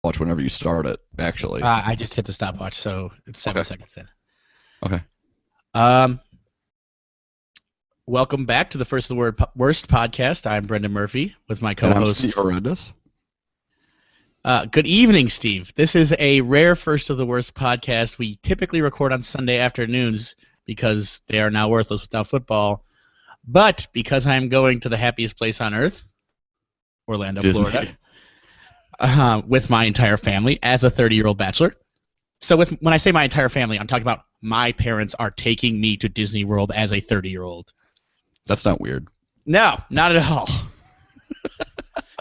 watch whenever you start it, actually. I just hit the stopwatch, so it's 7 seconds in. Okay. Um, Welcome back to the Worst podcast. I'm Brendan Murphy with my And I'm Steve co-host. Horrendous. Good evening, Steve. This is a rare First of the Worst podcast. We typically record on Sunday afternoons because they are now worthless without football. But because I'm going to the happiest place on earth, Orlando, Disney. Florida, with my entire family as a 30-year-old bachelor. So when I say my entire family, I'm talking about my parents are taking me to Disney World as a 30-year-old. That's not weird. No, not at all.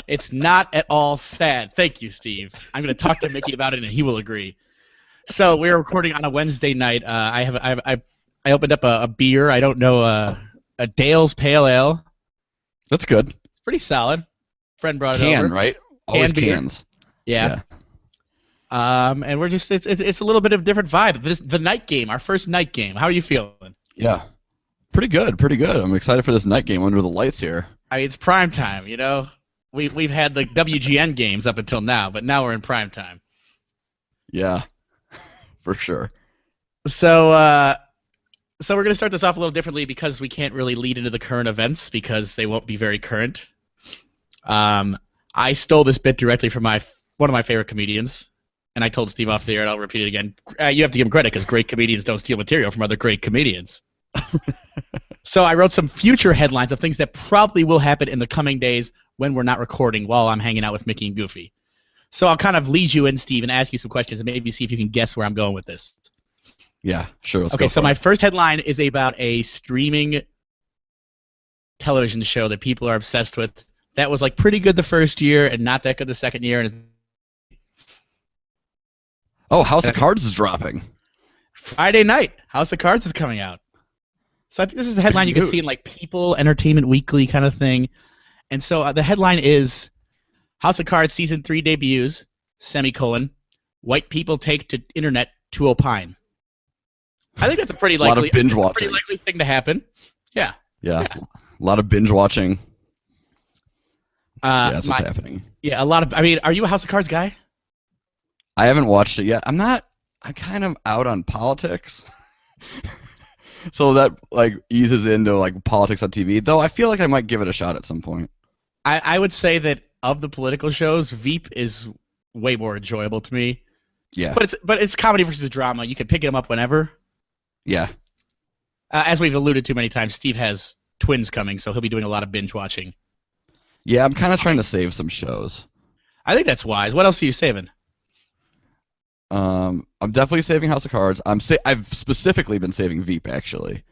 It's not at all sad. Thank you, Steve. I'm going to talk to Mickey about it, and he will agree. So we're recording on a Wednesday night. I opened up a beer. I don't know, a Dale's Pale Ale. That's good. It's pretty solid. Friend brought it over. Can, right? Always beer. cans. Yeah. And we're just it's a little bit of a different vibe. The night game, our first night game. How are you feeling? Yeah. Pretty good. I'm excited for this night game under the lights here. I mean, it's prime time, you know. We've had the WGN games up until now, but now we're in prime time. Yeah. For sure. So we're going to start this off a little differently because we can't really lead into the current events because they won't be very current. I stole this bit directly from one of my favorite comedians, and I told Steve off the air, and I'll repeat it again. You have to give him credit because great comedians don't steal material from other great comedians. So I wrote some future headlines of things that probably will happen in the coming days when we're not recording while I'm hanging out with Mickey and Goofy. So I'll kind of lead you in, Steve, and ask you some questions and maybe see if you can guess where I'm going with this. Yeah, sure. Let's Okay, go so for my it. first headline is about a streaming television show that people are obsessed with. That was like pretty good the first year and not that good the second year. And Oh, House of Cards is dropping. Friday night, House of Cards is coming out. So I think this is a headline you can see in like People, Entertainment Weekly kind of thing. And so the headline is House of Cards Season 3 debuts, semicolon, white people take to internet to opine. I think that's a pretty likely, A lot of binge watching. pretty likely thing to happen. Yeah. Yeah. A lot of binge watching. Yeah, that's what's happening. Yeah, a lot of. I mean, are you a House of Cards guy? I haven't watched it yet. I'm kind of out on politics. So that like eases into like politics on TV. Though I feel like I might give it a shot at some point. I would say that of the political shows, Veep is way more enjoyable to me. Yeah. But it's comedy versus drama. You can pick them up whenever. Yeah. As we've alluded to many times, Steve has twins coming, so he'll be doing a lot of binge watching. Yeah, I'm kind of trying to save some shows. I think that's wise. What else are you saving? I'm definitely saving House of Cards. I've specifically been saving Veep actually,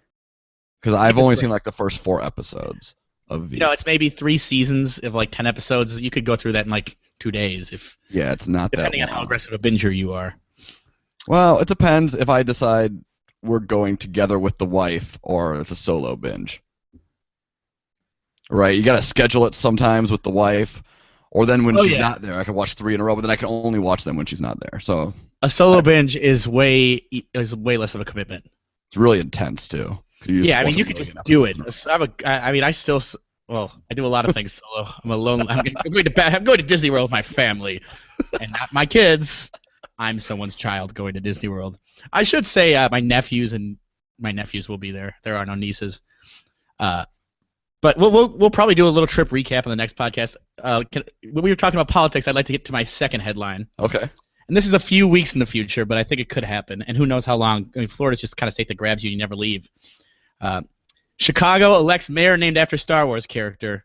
because I've only seen like the first 4 episodes of Veep. You know, it's maybe 3 seasons of like 10 episodes. You could go through that in like 2 days Yeah, it's not that long. Depending on how aggressive a binger you are. Well, it depends if I decide we're going together with the wife or it's a solo binge. Right, you gotta schedule it sometimes with the wife, or then when she's not there, I can watch 3 in a row, but then I can only watch them when she's not there. So a solo binge is way less of a commitment. It's really intense too. Yeah, I mean, you could just do it. I do a lot of things solo. I'm alone. I'm going to Disney World with my family, and not my kids. I'm someone's child going to Disney World. I should say my nephews will be there. There are no nieces. But we'll probably do a little trip recap on the next podcast. When we were talking about politics, I'd like to get to my second headline. Okay. And this is a few weeks in the future, but I think it could happen. And who knows how long. I mean, Florida's just kind of state that grabs you and you never leave. Chicago elects mayor named after Star Wars character.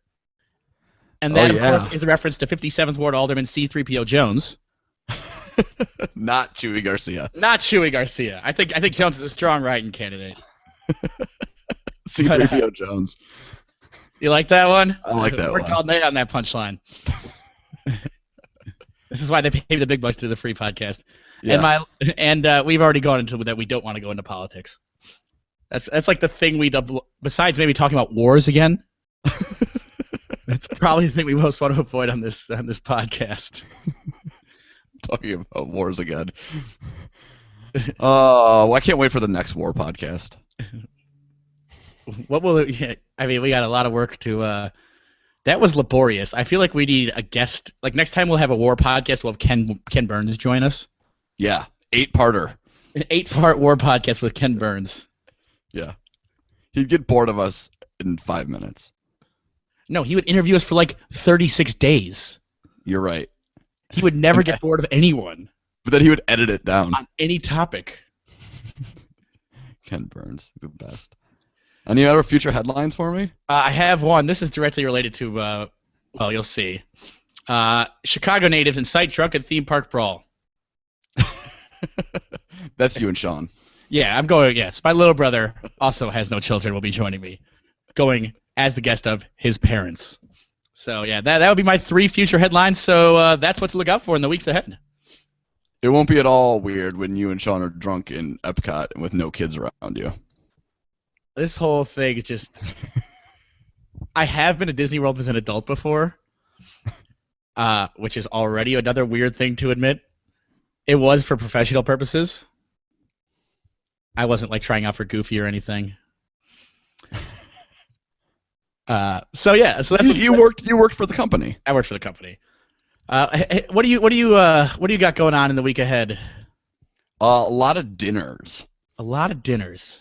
And that, of course, is a reference to 57th Ward Alderman C-3PO Jones. Not Chewy Garcia. Not Chewy Garcia. I think Jones is a strong write-in candidate. C-3PO Jones. You like that one? I like that one. Worked all night on that punchline. This is why they pay the big bucks to do the free podcast. Yeah. And we've already gone into that we don't want to go into politics. That's like the thing besides maybe talking about wars again. That's probably the thing we most want to avoid on this podcast. Talking about wars again. I can't wait for the next war podcast. What will it? I mean, we got a lot of work to That was laborious. I feel like we need a guest. Like next time we'll have a war podcast. We'll have Ken Burns join us. Yeah, 8-parter. An 8-part war podcast with Ken Burns. Yeah, he'd get bored of us in 5 minutes. No, he would interview us for like 36 days. You're right. He would never get bored of anyone. But then he would edit it down. On any topic. Ken Burns, the best. Any other future headlines for me? I have one. This is directly related to, well, you'll see. Chicago natives incite drunken theme park brawl. That's you and Sean. Yeah, I'm going, yes. My little brother also has no children, will be joining me. Going as the guest of his parents. So, yeah, that would be my 3 future headlines. So that's what to look out for in the weeks ahead. It won't be at all weird when you and Sean are drunk in Epcot with no kids around you. This whole thing is just... I have been to Disney World as an adult before, which is already another weird thing to admit. It was for professional purposes. I wasn't like trying out for Goofy or anything. So that's what you worked. You worked for the company. I worked for the company. What do you got going on in the week ahead? A lot of dinners. A lot of dinners.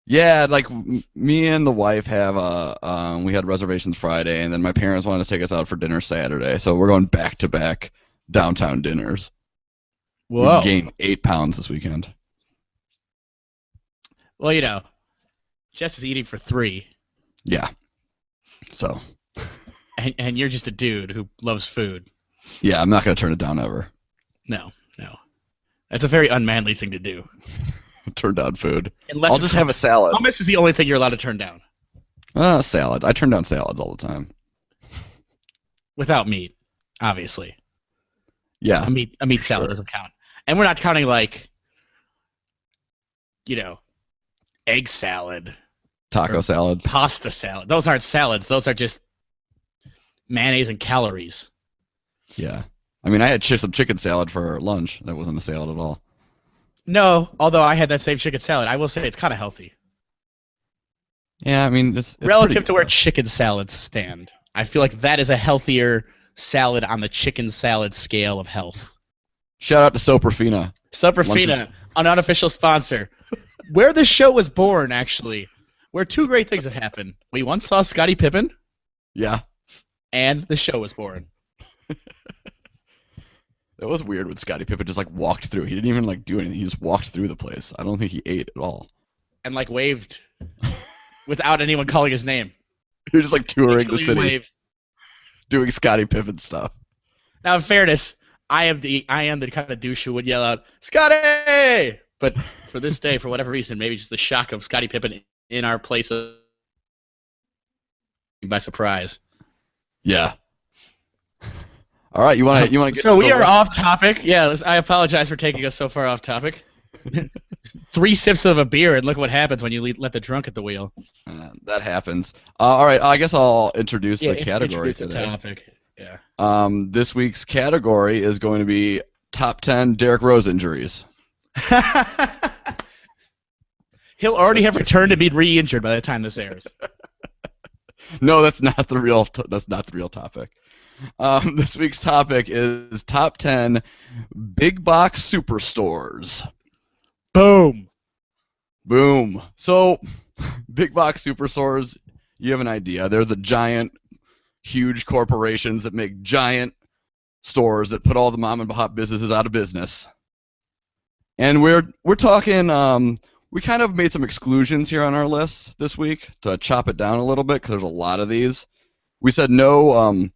Yeah, like me and the wife have we had reservations Friday, and then my parents wanted to take us out for dinner Saturday, so we're going back to back downtown dinners. Whoa! We gained 8 pounds this weekend. Well, Jess is eating for 3. Yeah. So. And you're just a dude who loves food. Yeah, I'm not gonna turn it down ever. No. That's a very unmanly thing to do. Turn down food. Unless I'll just have a salad. Hummus is the only thing you're allowed to turn down. Salads. I turn down salads all the time. Without meat, obviously. Yeah. A meat salad doesn't count. And we're not counting like, egg salad. Taco salads. Pasta salad. Those aren't salads. Those are just mayonnaise and calories. Yeah. I mean, I had some chicken salad for lunch. That wasn't a salad at all. No, although I had that same chicken salad. I will say it's kind of healthy. Yeah, I mean, it's relative to where chicken salads stand. I feel like that is a healthier salad on the chicken salad scale of health. Shout out to Soprafina. Soprafina, an unofficial sponsor. Where this show was born, actually, where 2 great things have happened. We once saw Scottie Pippen. Yeah. And the show was born. It was weird when Scottie Pippen just walked through. He didn't even do anything. He just walked through the place. I don't think he ate at all. And waved without anyone calling his name. He was just touring the city, waved. Doing Scottie Pippen stuff. Now, in fairness, I am the kind of douche who would yell out, "Scottie!" But for this day, for whatever reason, maybe just the shock of Scottie Pippen in our place by surprise. Yeah. All right, you want to get. So we are off topic. Yeah, I apologize for taking us so far off topic. 3 sips of a beer, and look what happens when you let the drunk at the wheel. That happens. All right, I guess I'll introduce the category introduce today. The topic. Yeah. This week's category is going to be top 10 Derrick Rose injuries. He'll already have returned to be re-injured by the time this airs. No, that's not the real. That's not the real topic. This week's topic is top 10 big box superstores. Boom. So, big box superstores, you have an idea. They're the giant, huge corporations that make giant stores that put all the mom and pop businesses out of business. And we're talking. We kind of made some exclusions here on our list this week to chop it down a little bit because there's a lot of these. We said no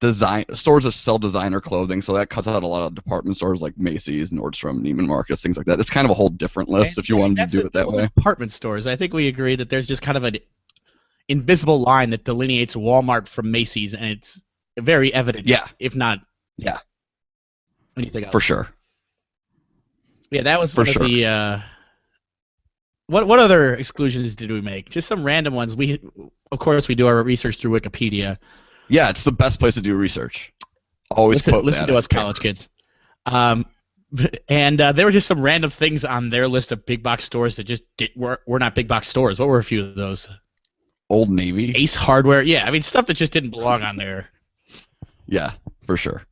design stores that sell designer clothing, so that cuts out a lot of department stores like Macy's, Nordstrom, Neiman Marcus, things like that. It's kind of a whole different list if you wanted to do it that way. Department stores. I think we agree that there's just kind of an invisible line that delineates Walmart from Macy's, and it's very evident. Yeah. If not. Yeah. Anything else? For sure. Yeah, that was for one sure. Of the. What other exclusions did we make? Just some random ones. Of course, we do our research through Wikipedia. Yeah, it's the best place to do research. Always listen to us, college kids. And there were just some random things on their list of big box stores that just were not big box stores. What were a few of those? Old Navy. Ace Hardware. Yeah, I mean stuff that just didn't belong on there. Yeah, for sure.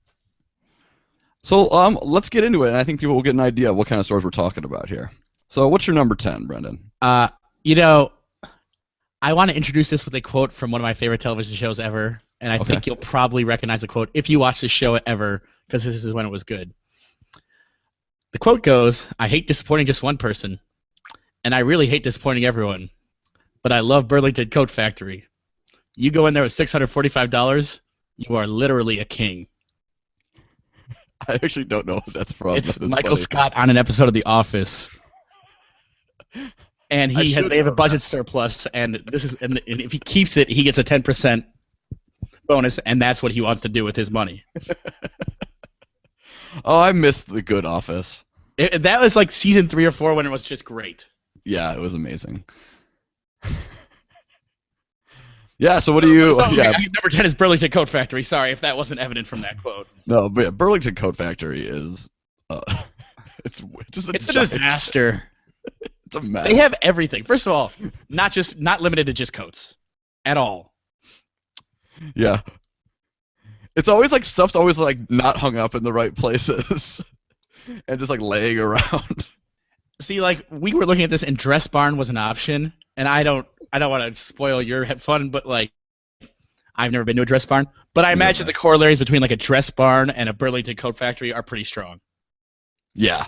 So let's get into it, and I think people will get an idea of what kind of stores we're talking about here. So what's your number 10, Brendan? You know, I want to introduce this with a quote from one of my favorite television shows ever, and I think you'll probably recognize the quote if you watch the show ever, because this is when it was good. The quote goes, "I hate disappointing just one person, and I really hate disappointing everyone, but I love Burlington Coat Factory. You go in there with $645, you are literally a king." I actually don't know if that's from. It's That is Michael funny. Scott on an episode of The Office. And they have a budget surplus, and and if he keeps it, he gets a 10% bonus, and that's what he wants to do with his money. Oh, I missed The Good Office. That was like season 3 or 4 when it was just great. Yeah, it was amazing. Yeah, so what do you... yeah. Number 10 is Burlington Coat Factory. Sorry if that wasn't evident from that quote. No, but yeah, Burlington Coat Factory is... it's just a disaster. It's a mess. They have everything. First of all, not limited to just coats at all. Yeah. It's always like stuff's always like not hung up in the right places and just like laying around. See, like we were looking at this and Dress Barn was an option, and I don't want to spoil your fun, but like I've never been to a Dress Barn, but I imagine the corollaries between like a Dress Barn and a Burlington Coat Factory are pretty strong. Yeah.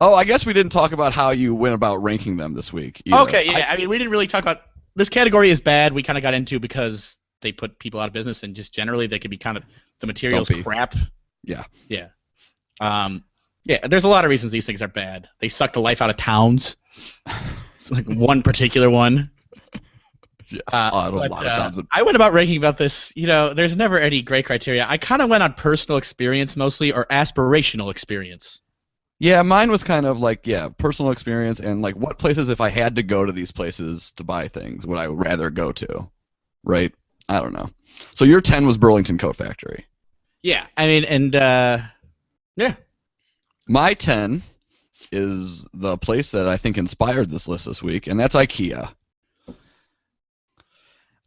Oh, I guess we didn't talk about how you went about ranking them this week either. Okay, yeah. I mean, we didn't really talk about this category is bad. We kind of got into because they put people out of business, and just generally they could be kind of the material's crap. Yeah. Yeah. Yeah. There's a lot of reasons these things are bad. They suck the life out of towns. It's like one particular one. Yes, a lot of towns. I went about ranking about this. You know, there's never any great criteria. I kind of went on personal experience mostly, or aspirational experience. Yeah, mine was kind of like, personal experience and like what places, if I had to go to these places to buy things, would I rather go to, right? I don't know. So your 10 was Burlington Coat Factory. Yeah, I mean, and yeah. My 10 is the place that I think inspired this list this week, and that's IKEA.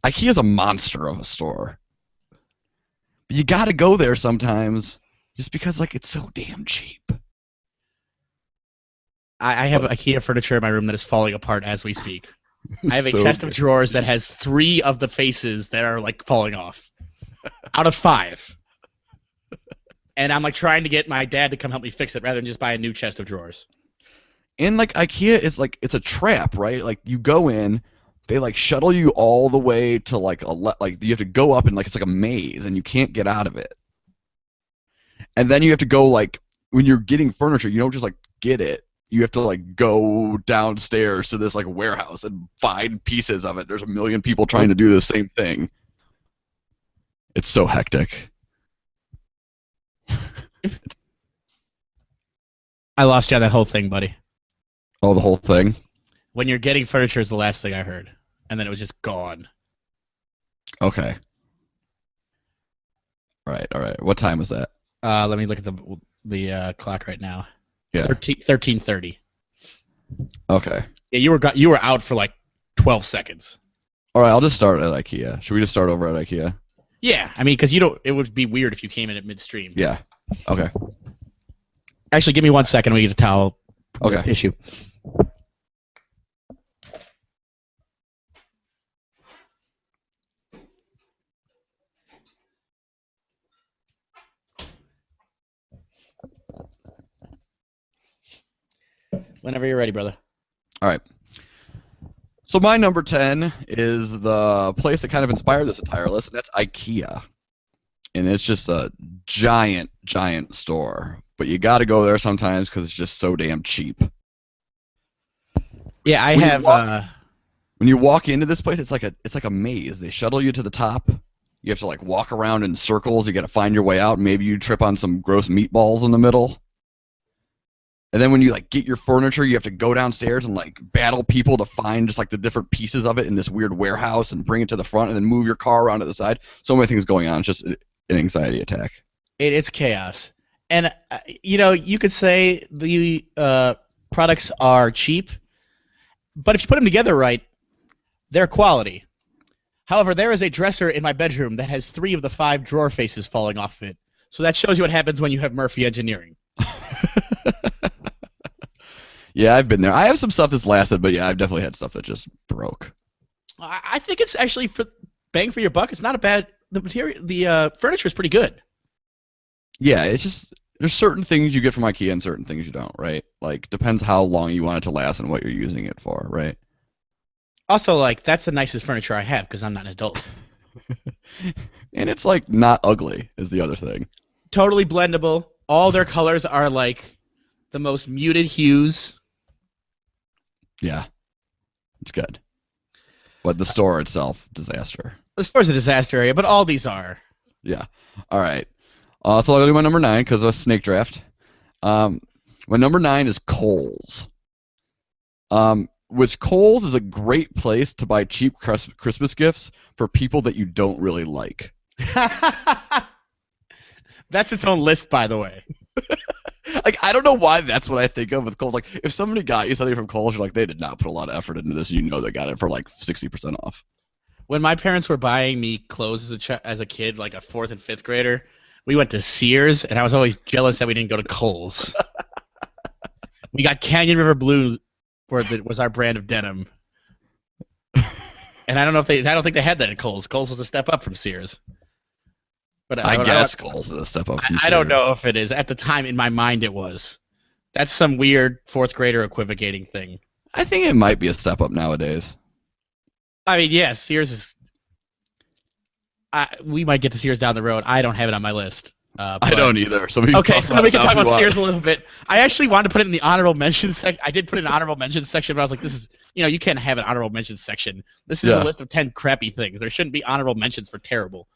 IKEA's a monster of a store. But you gotta go there sometimes just because, like, it's so damn cheap. I have IKEA furniture in my room that is falling apart as we speak. I have a So chest of drawers that has 3 of the faces that are like falling off out of 5. And I'm like trying to get my dad to come help me fix it rather than just buy a new chest of drawers. And like IKEA is like, it's a trap, right? Like you go in, they like shuttle you all the way to like you have to go up and like it's like a maze and you can't get out of it. And then you have to go like when you're getting furniture, you don't just like get it. You have to like go downstairs to this like warehouse and find pieces of it. There's a million people trying to do the same thing. It's so hectic. I lost you on that whole thing, buddy. Oh, the whole thing? When you're getting furniture is the last thing I heard. And then it was just gone. Okay. All right. What time was that? Let me look at the clock right now. Yeah. 13:30. Okay. Yeah, you were out for like 12 seconds. All right, I'll just start at IKEA. Should we just start over at IKEA? Yeah, I mean, because it would be weird if you came in at midstream. Yeah. Okay. Actually, give me 1 second. We need a towel. Okay. Issue. Whenever you're ready, brother. All right. So my number 10 is the place that kind of inspired this entire list, and that's IKEA. And it's just a giant, giant store. But you got to go there sometimes because it's just so damn cheap. Yeah, when you walk into this place, it's like a maze. They shuttle you to the top. You have to like walk around in circles. You got to find your way out. Maybe you trip on some gross meatballs in the middle. And then when you like get your furniture, you have to go downstairs and like battle people to find just like the different pieces of it in this weird warehouse and bring it to the front and then move your car around to the side. So many things going on. It's just an anxiety attack. It's chaos. And you could say the products are cheap, but if you put them together right, They're quality. However, there is a dresser in my bedroom that has 3 of the 5 drawer faces falling off of it. So that shows you what happens when you have Murphy engineering. Yeah, I've been there. I have some stuff that's lasted, but yeah, I've definitely had stuff that just broke. I think it's actually for bang for your buck. It's not a bad. The material, the furniture is pretty good. Yeah, it's just there's certain things you get from IKEA and certain things you don't, right? Like depends how long you want it to last and what you're using it for, right? Also, like that's the nicest furniture I have because I'm not an adult. And it's like not ugly is the other thing. Totally blendable. All their colors are like the most muted hues. Yeah, it's good. But the store itself, disaster. The store's a disaster area, but all these are. Yeah. All right. So I'll do my number 9 because of a snake draft. My number 9 is Kohl's. Which Kohl's is a great place to buy cheap Christmas gifts for people that you don't really like. That's its own list, by the way. Like, I don't know why that's what I think of with Kohl's. Like, if somebody got you something from Kohl's, you're like, they did not put a lot of effort into this. You know they got it for like 60% off. When my parents were buying me clothes as a kid, like a 4th and 5th grader, we went to Sears, and I was always jealous that we didn't go to Kohl's. We got Canyon River Blues, was our brand of denim. And I don't think they had that at Kohl's. Kohl's was a step up from Sears. But I guess Kohl's is a step up from Sears. I don't know if it is. At the time, in my mind, it was. That's some weird 4th grader equivocating thing. I think it might be a step up nowadays. I mean, yeah, Sears is. We might get to Sears down the road. I don't have it on my list. I don't either. So we can talk about Sears a little bit. I actually wanted to put it in the honorable mentions section. I did put it in the honorable mentions section, but I was like, this is, you can't have an honorable mentions section. This is a list of 10 crappy things. There shouldn't be honorable mentions for terrible.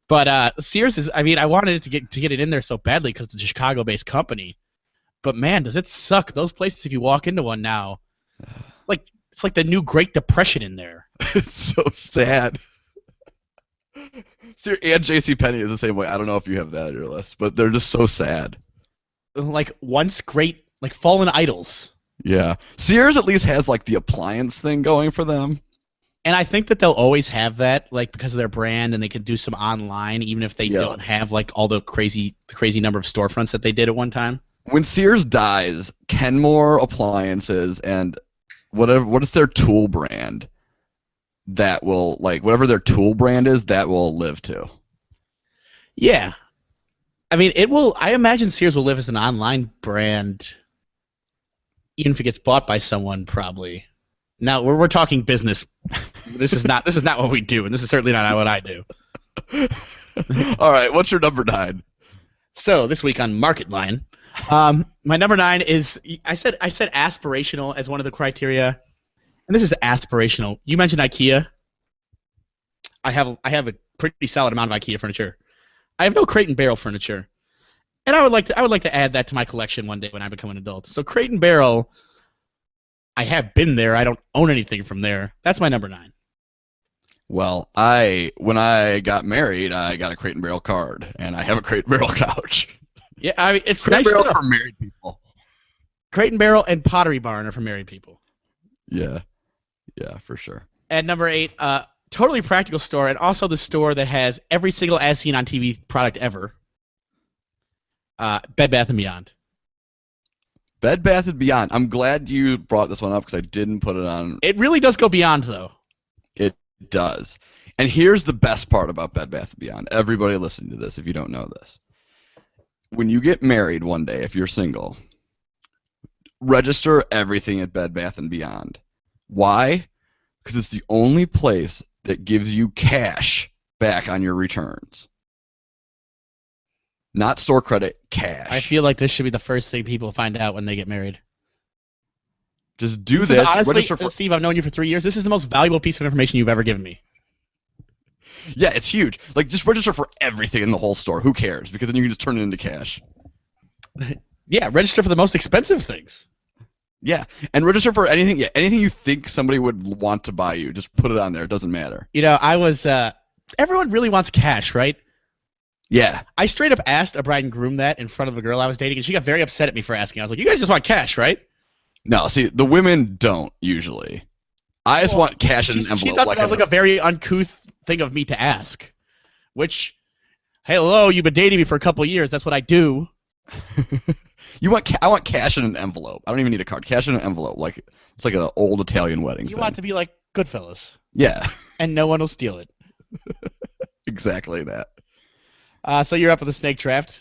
But Sears is, I mean, I wanted it to get it in there so badly because it's a Chicago-based company. But man, does it suck. Those places, if you walk into one now, it's like the new Great Depression in there. It's so sad. And JCPenney is the same way. I don't know if you have that on your list, but they're just so sad. Like once great, like fallen idols. Yeah. Sears at least has like the appliance thing going for them. And I think that they'll always have that, like because of their brand, and they can do some online, even if they don't have like all the crazy number of storefronts that they did at one time. When Sears dies, Kenmore Appliances and what is their tool brand? That will, like, whatever their tool brand is, that will live too. Yeah. I mean, it will. I imagine Sears will live as an online brand, even if it gets bought by someone, probably. Now we're talking business. This is not what we do, and this is certainly not what I do. All right, what's your number 9? So this week on Market Line, my number 9 is I said aspirational as one of the criteria. And this is aspirational. You mentioned IKEA. I have a pretty solid amount of IKEA furniture. I have no Crate and Barrel furniture, and I would like to add that to my collection one day when I become an adult. So Crate and Barrel, I have been there. I don't own anything from there. That's my number 9. Well, when I got married, I got a Crate and Barrel card, and I have a Crate and Barrel couch. Yeah, I mean it's Crate nice and Barrel's stuff. for married people. Crate and Barrel and Pottery Barn are for married people. Yeah. Yeah, for sure. At number 8, totally practical store, and also the store that has every single as seen on TV product ever. Bed Bath & Beyond. Bed Bath & Beyond. I'm glad you brought this one up because I didn't put it on. It really does go beyond, though. It does. And here's the best part about Bed Bath & Beyond. Everybody listening to this, if you don't know this. When you get married one day, if you're single, register everything at Bed Bath & Beyond. Why? Because it's the only place that gives you cash back on your returns. Not store credit, cash. I feel like this should be the first thing people find out when they get married. Just do this. Honestly, Steve, I've known you for 3 years. This is the most valuable piece of information you've ever given me. Yeah, it's huge. Like, just register for everything in the whole store. Who cares? Because then you can just turn it into cash. Yeah, register for the most expensive things. Yeah, and register for anything. Yeah, anything you think somebody would want to buy you, just put it on there. It doesn't matter. I was. Everyone really wants cash, right? Yeah. I straight up asked a bride and groom that in front of a girl I was dating, and she got very upset at me for asking. I was like, "You guys just want cash, right?" No, see, the women don't usually. I just Well, want cash in an she envelope. thought that was like a very uncouth thing of me to ask. Which, hello, you've been dating me for a couple of years. That's what I do. I want cash in an envelope. I don't even need a card. Cash in an envelope. Like it's like an old Italian wedding You thing. want to be like Goodfellas, Yeah, and no one will steal it. exactly that. So you're up with the snake draft.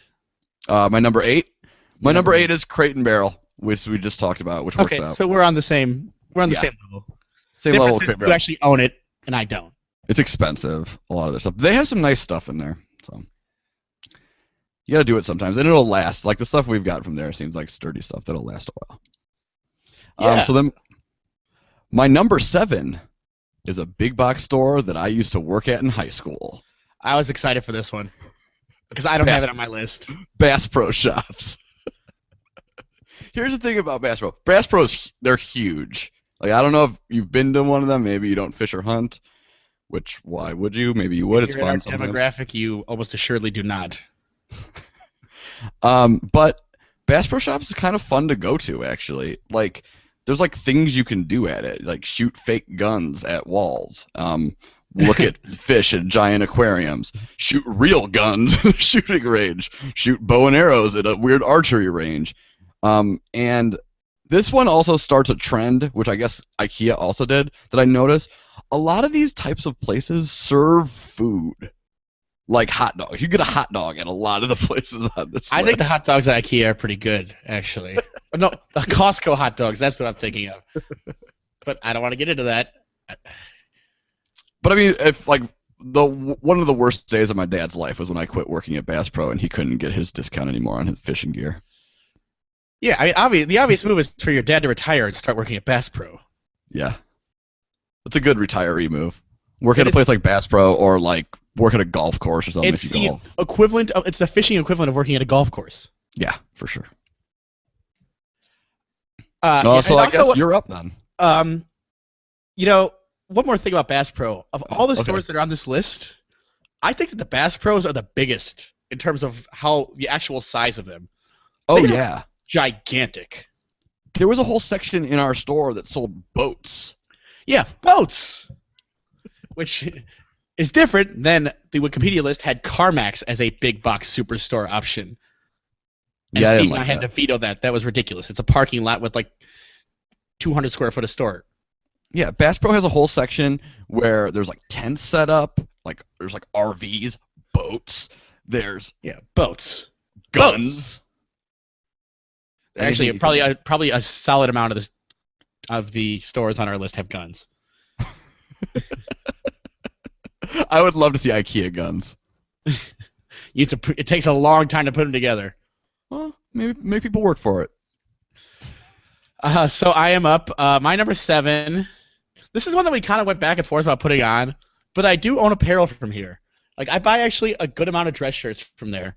My number 8. My Your number number 8 is Crate and Barrel, which we just talked about, which works Okay, out. so we're on the same. We're on the Yeah. same level. Same Difference level of is Crate and you Barrel. actually own it, and I don't. It's expensive, a lot of their stuff. They have some nice stuff in there, so you gotta do it sometimes, and it'll last. Like the stuff we've got from there seems like sturdy stuff that'll last a while. Yeah. So then, my number 7 is a big box store that I used to work at in high school. I was excited for this one because I don't have it on my list. Bass Pro Shops. Here's the thing about Bass Pro. Bass Pros, they're huge. Like I don't know if you've been to one of them. Maybe you don't fish or hunt. Which why would you? Maybe you would. If It's you're in our fun sometimes. demographic, you almost assuredly do not. But Bass Pro Shops is kind of fun to go to actually. Like there's like things you can do at it, like shoot fake guns at walls. Look at fish at giant aquariums. Shoot real guns at a shooting range. Shoot bow and arrows at a weird archery range. And this one also starts a trend, which I guess IKEA also did, that I noticed. A lot of these types of places serve food. Like hot dogs. You get a hot dog at a lot of the places on this I list. think the hot dogs at IKEA are pretty good, actually. No, the Costco hot dogs. That's what I'm thinking of. But I don't want to get into that. But I mean, if like one of the worst days of my dad's life was when I quit working at Bass Pro and he couldn't get his discount anymore on his fishing gear. Yeah, I mean, the obvious move is for your dad to retire and start working at Bass Pro. Yeah, that's a good retiree move. Work It at a is- place like Bass Pro or like work at a golf course or something. It's if you the golf. equivalent of it's the fishing equivalent of working at a golf course. Yeah, for sure. Yeah, So and I guess you're up then. You know, one more thing about Bass Pro. Of all the okay. stores that are on this list, I think that the Bass Pros are the biggest in terms of how the actual size of them. Oh They are- yeah, Gigantic. there was a whole section in our store that sold boats. Yeah, boats. Which is different than the Wikipedia list had CarMax as a big box superstore option. And Yeah, I Steve didn't and I like had to veto that. That was ridiculous. It's a parking lot with like 200 square foot of store. Yeah, Bass Pro has a whole section where there's like tents set up, like there's like RVs, boats, there's Yeah, boats. guns. Actually, Anything- probably a solid amount of the stores on our list have guns. I would love to see IKEA guns. It takes a long time to put them together. Well, maybe people work for it. So I am up. My number 7. This is one that we kind of went back and forth about putting on, but I do own apparel from here. Like I buy actually a good amount of dress shirts from there.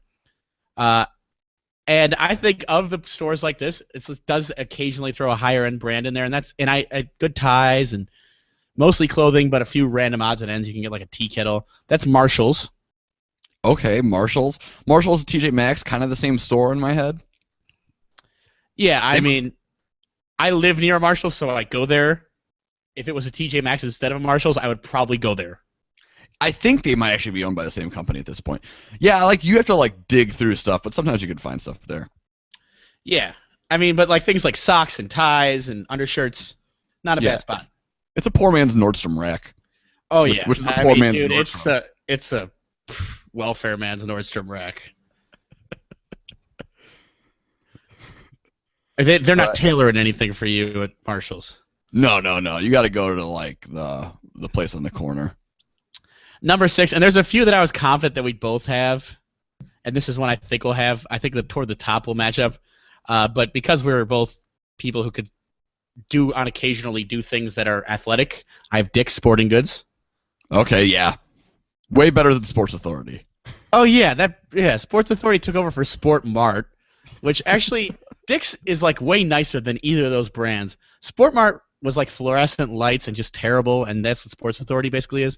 And I think of the stores like this, it does occasionally throw a higher end brand in there, and I good ties and mostly clothing, but a few random odds and ends. You can get like a tea kettle. That's Marshalls. Okay, Marshalls. Marshalls and TJ Maxx, kind of the same store in my head. Yeah, I mean, I live near a Marshalls, so I go there. If it was a TJ Maxx instead of a Marshalls, I would probably go there. I think they might actually be owned by the same company at this point. Yeah, like you have to like dig through stuff, but sometimes you can find stuff there. Yeah, I mean, but like things like socks and ties and undershirts, not a Yeah. bad spot. It's a poor man's Nordstrom rack. Oh Which- yeah, which is a I poor mean, man's dude, Nordstrom. it's a welfare man's Nordstrom rack. They're not tailoring anything for you at Marshalls. No. You got to go to like the place on the corner. Number 6, and there's a few that I was confident that we'd both have, and this is one I think we'll have. I think that toward the top will match up, but because we're both people who could occasionally do things that are athletic, I have Dick's Sporting Goods. Okay, yeah. Way better than Sports Authority. Oh yeah, Sports Authority took over for Sport Mart, which actually Dick's is like way nicer than either of those brands. Sport Mart was like fluorescent lights and just terrible, and that's what Sports Authority basically is.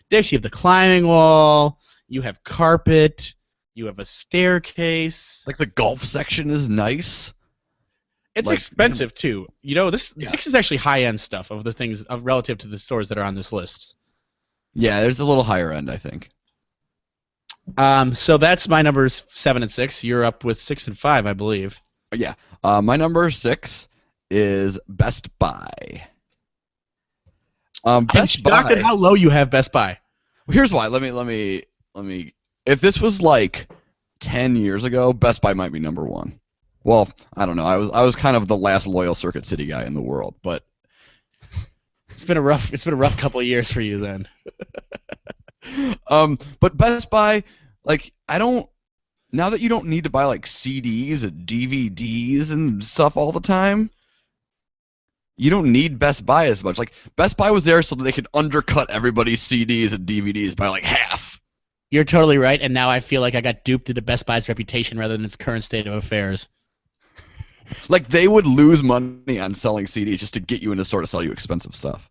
Dick's, you have the climbing wall, you have carpet, you have a staircase. Like the golf section is nice. It's Like, expensive too. yeah, Dick's is actually high end stuff of the things relative to the stores that are on this list. yeah. There's a little higher end, I think. So that's my numbers 7 and 6. You're up with 6 and 5, I believe. Yeah. My number 6 is Best Buy. I'm Best shocked at Buy. how low you have Best Buy. Here's why. Let me. If this was like 10 years ago, Best Buy might be number one. Well, I don't know. I was kind of the last loyal Circuit City guy in the world, but It's been a rough couple of years for you then. but Best Buy, like I don't now that you don't need to buy like CDs and DVDs and stuff all the time, you don't need Best Buy as much. Like Best Buy was there so that they could undercut everybody's CDs and DVDs by like half. You're totally right, and now I feel like I got duped into Best Buy's reputation rather than its current state of affairs. Like they would lose money on selling CDs just to get you in the store to sell you expensive stuff.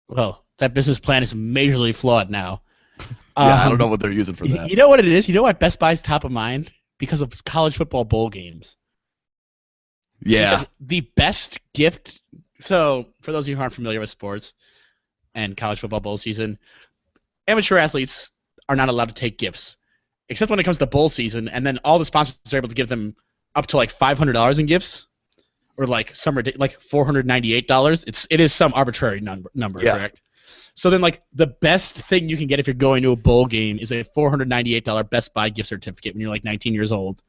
Well, that business plan is majorly flawed now. Yeah, I don't know what they're using for that. You know what it is? You know why Best Buy's top of mind? Because of college football bowl games. Yeah. Because the best gift. So, for those of you who aren't familiar with sports and college football bowl season, amateur athletes are not allowed to take gifts, except when it comes to bowl season. And then all the sponsors are able to give them up to like $500 in gifts, or like like $498. It is some arbitrary number, Yeah. correct? So then, like, the best thing you can get if you're going to a bowl game is a $498 Best Buy gift certificate when you're like 19 years old.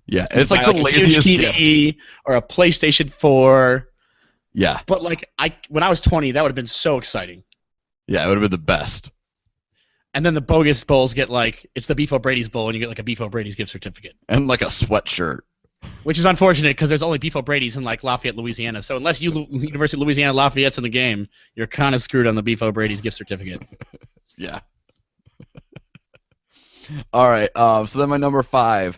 Yeah, and it's like Buy, the a laziest huge gift. TV or a PlayStation 4. Yeah. But like, when I was 20, that would have been so exciting. Yeah, it would have been the best. And then the bogus bowls get like, it's the Beef O'Brady's bowl, and you get like a Beef O'Brady's gift certificate. And like a sweatshirt. Which is unfortunate because there's only Beef O'Brady's in like Lafayette, Louisiana. So unless University of Louisiana Lafayette's in the game, you're kind of screwed on the Beef O'Brady's gift certificate. Yeah. All right. So then my number 5.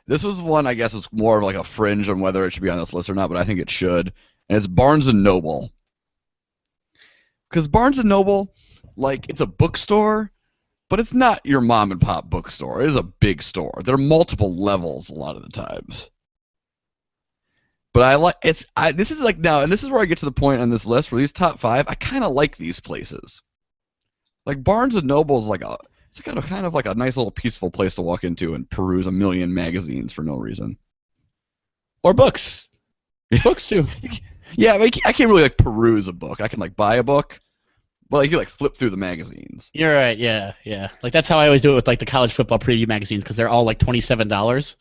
This was one I guess was more of like a fringe on whether it should be on this list or not, but I think it should. And it's Barnes and Noble. Because Barnes and Noble, like, it's a bookstore, but it's not your mom and pop bookstore. It is a big store. There are multiple levels a lot of the times. But I like this is like now, and this is where I get to the point on this list for these top 5. I kind of like these places. Like Barnes and Noble is like it's kind of like a nice little peaceful place to walk into and peruse a million magazines for no reason. Or books. Books too. Yeah, I can't really like peruse a book. I can like buy a book, but like you like flip through the magazines. You're right. Yeah, yeah. Like that's how I always do it with like the college football preview magazines because they're all like $27.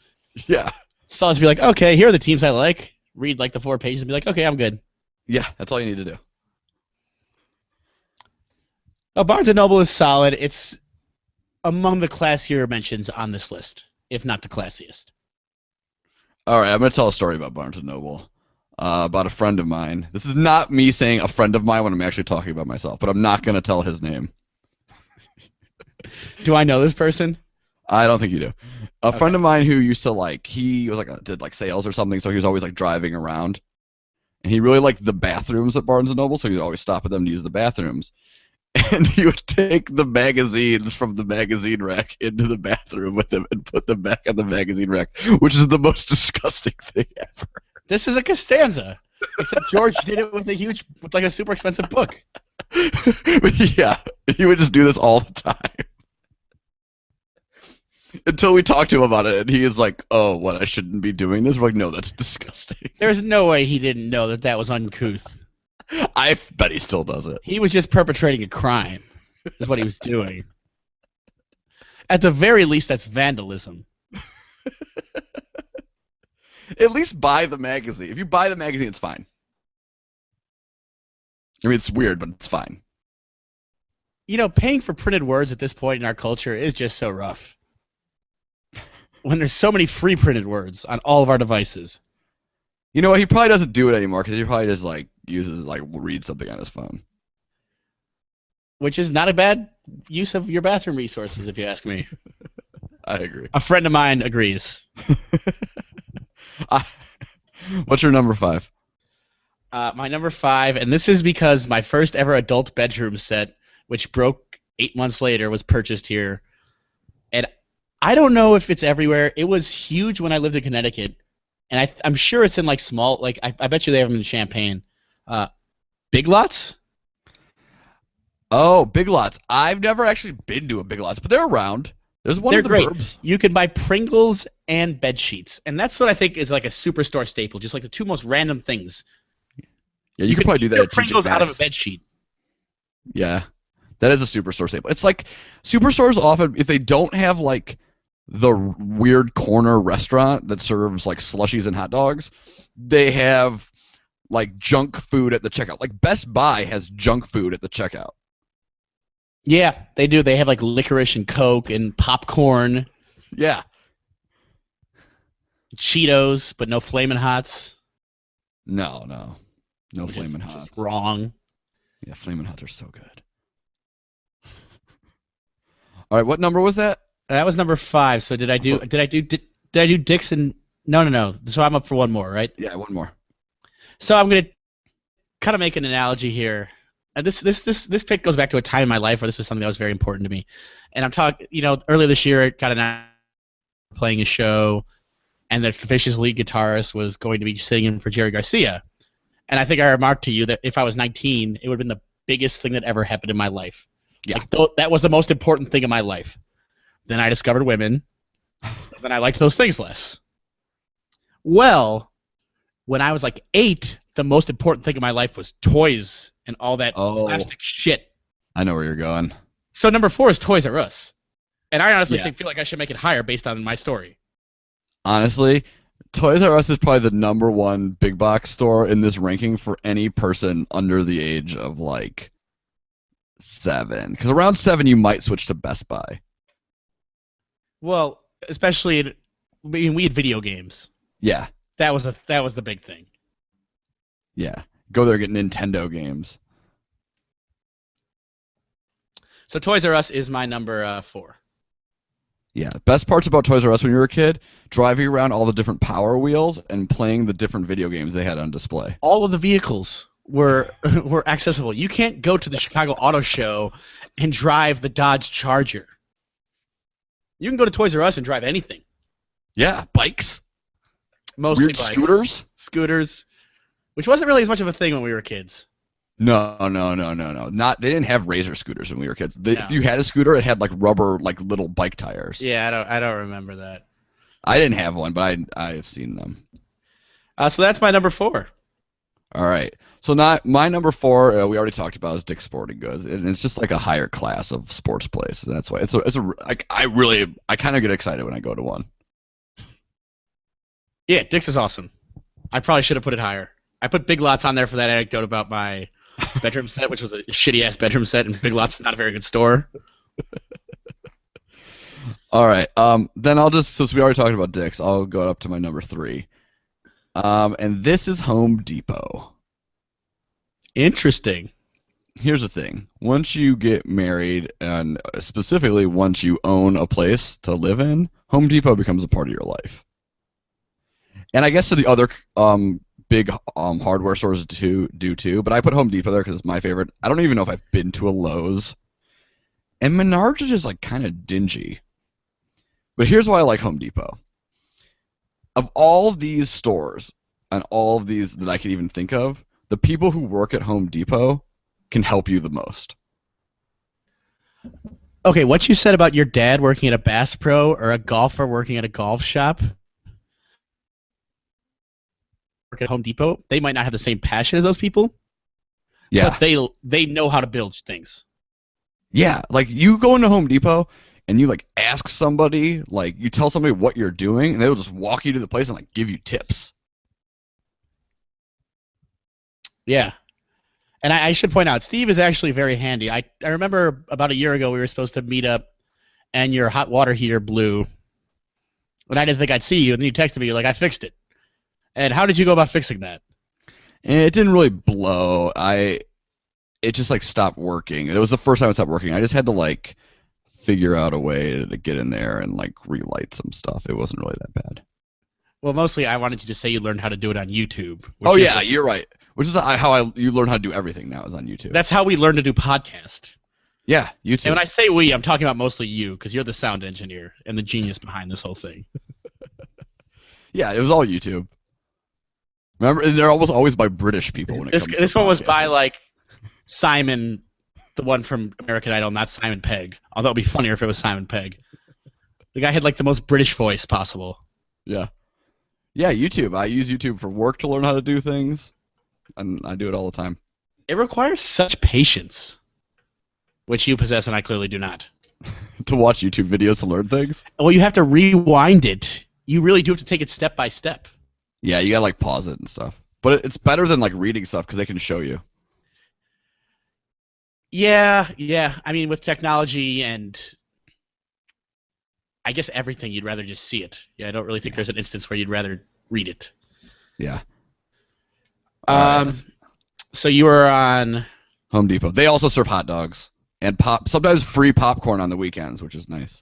Yeah. So I'll just be like, okay, here are the teams I like. Read like the 4 pages and be like, okay, I'm good. Yeah, that's all you need to do. Oh, Barnes & Noble is solid. It's among the classier mentions on this list, if not the classiest. All right, I'm going to tell a story about Barnes & Noble, about a friend of mine. This is not me saying a friend of mine when I'm actually talking about myself, but I'm not going to tell his name. Do I know this person? I don't think you do. A friend of mine who used to like, he was like did like sales or something, so he was always like driving around, and he really liked the bathrooms at Barnes & Noble, so he'd always stop at them to use the bathrooms. And he would take the magazines from the magazine rack into the bathroom with him and put them back on the magazine rack, which is the most disgusting thing ever. This is a Costanza, except George did it with like a super expensive book. But yeah, he would just do this all the time. Until we talked to him about it, and he is like, oh, what, I shouldn't be doing this? We're like, no, that's disgusting. There's no way he didn't know that that was uncouth. I bet he still does it. He was just perpetrating a crime, is what he was doing. At the very least, that's vandalism. At least buy the magazine. If you buy the magazine, it's fine. I mean, it's weird, but it's fine. You know, paying for printed words at this point in our culture is just so rough. When there's so many free printed words on all of our devices. You know what? He probably doesn't do it anymore because he probably just like reads something on his phone. Which is not a bad use of your bathroom resources, if you ask me. I agree. A friend of mine agrees. What's your number 5? My number 5, and this is because my first ever adult bedroom set, which broke 8 months later, was purchased here. And I don't know if it's everywhere. It was huge when I lived in Connecticut, and I'm sure it's in like small, like I bet you they have them in Champaign. Uh, Big Lots. Oh, Big Lots. I've never actually been to a Big Lots, but they're around. There's one They're in the great. burbs. You can buy Pringles and bed sheets, and that's what I think is like a superstore staple. Just like the two most random things. Yeah, you You could can probably do eat that your at TJ Pringles out of a Maxx. bed sheet. Yeah, that is a Superstore staple. It's like Superstores often, if they don't have like the weird corner restaurant that serves like slushies and hot dogs, they have like junk food at the checkout. Like Best Buy has junk food at the checkout. Yeah, they do. They have like licorice and Coke and popcorn, Yeah. Cheetos, but no Flamin' Hots, No which is Flamin' just Hots. wrong. Yeah, Flamin' Hots are so good. All right, what number was that? That was number 5. So did I do Dixon? No. So I'm up for one more, right? Yeah, one more. So I'm gonna kind of make an analogy here. And this pick goes back to a time in my life where this was something that was very important to me. And I'm talking, earlier this year, I got an playing a show, and the Vicious League guitarist was going to be sitting in for Jerry Garcia. And I think I remarked to you that if I was 19, it would have been the biggest thing that ever happened in my life. Yeah. Like, that was the most important thing in my life. Then I discovered women. Then I liked those things less. Well, when I was like 8, the most important thing in my life was toys and all that plastic shit. I know where you're going. So number 4 is Toys R Us. And I honestly Yeah. feel like I should make it higher based on my story. Honestly, Toys R Us is probably the number one big box store in this ranking for any person under the age of like 7. Because around 7, you might switch to Best Buy. Well, especially we had video games. Yeah, That was the big thing. yeah. Go there, get Nintendo games. So Toys R Us is my number 4. Yeah, the best parts about Toys R Us when you were a kid, driving around all the different Power Wheels and playing the different video games they had on display. All of the vehicles were accessible. You can't go to the Chicago Auto Show and drive the Dodge Charger. You can go to Toys R Us and drive anything. Yeah, bikes. Mostly Weird bikes. Scooters, which wasn't really as much of a thing when we were kids. No. Not they didn't have Razor scooters when we were kids. No. If you had a scooter, it had like rubber, like little bike tires. Yeah, I don't remember that. I didn't have one, but I've seen them. So that's my number 4. All right. So not my number 4. We already talked about is Dick's Sporting Goods, and it's just like a higher class of sports place. And that's why it's a like I kind of get excited when I go to one. Yeah, Dick's is awesome. I probably should have put it higher. I put Big Lots on there for that anecdote about my bedroom set, which was a shitty ass bedroom set, and Big Lots is not a very good store. All right. Then I'll just, since we already talked about Dick's, I'll go up to my number 3. And this is Home Depot. Interesting. Here's the thing. Once you get married, and specifically once you own a place to live in, Home Depot becomes a part of your life. And I guess to the other big hardware stores do too, but I put Home Depot there because it's my favorite. I don't even know if I've been to a Lowe's. And Menards is just like kind of dingy. But here's why I like Home Depot. Of all these stores and all of these that I can even think of, the people who work at Home Depot can help you the most. Okay, what you said about your dad working at a Bass Pro or a golfer working at a golf shop, work at Home Depot, they might not have the same passion as those people. Yeah. But they know how to build things. Yeah, like you go into Home Depot and you like ask somebody, like you tell somebody what you're doing, and they'll just walk you to the place and like give you tips. Yeah. And I should point out, Steve is actually very handy. I remember about a year ago we were supposed to meet up, and your hot water heater blew. And I didn't think I'd see you, and then you texted me, you're like, I fixed it. And how did you go about fixing that? And it didn't really blow. It just like stopped working. It was the first time it stopped working. I just had to like figure out a way to get in there and like relight some stuff. It wasn't really that bad. Well, mostly I wanted you to say you learned how to do it on YouTube. Oh yeah, you're right. Which is how you learn how to do everything now is on YouTube. That's how we learned to do podcast. Yeah, YouTube. And when I say we, I'm talking about mostly you, because you're the sound engineer and the genius behind this whole thing. Yeah, it was all YouTube. Remember, and they're almost always by British people when it comes to This one was by podcasting. like Simon, the one from American Idol, not Simon Pegg. Although it'd be funnier if it was Simon Pegg. The guy had like the most British voice possible. Yeah. Yeah, YouTube. I use YouTube for work to learn how to do things, and I do it all the time. It requires such patience, which you possess and I clearly do not. To watch YouTube videos to learn things. Well, you have to rewind it. You really do have to take it step by step. Yeah, you gotta like pause it and stuff. But it's better than like reading stuff because they can show you. Yeah. I mean, with technology and I guess everything, you'd rather just see it. Yeah, I don't really think there's an instance where you'd rather read it. Yeah. So you were on Home Depot. They also serve hot dogs and sometimes free popcorn on the weekends, which is nice.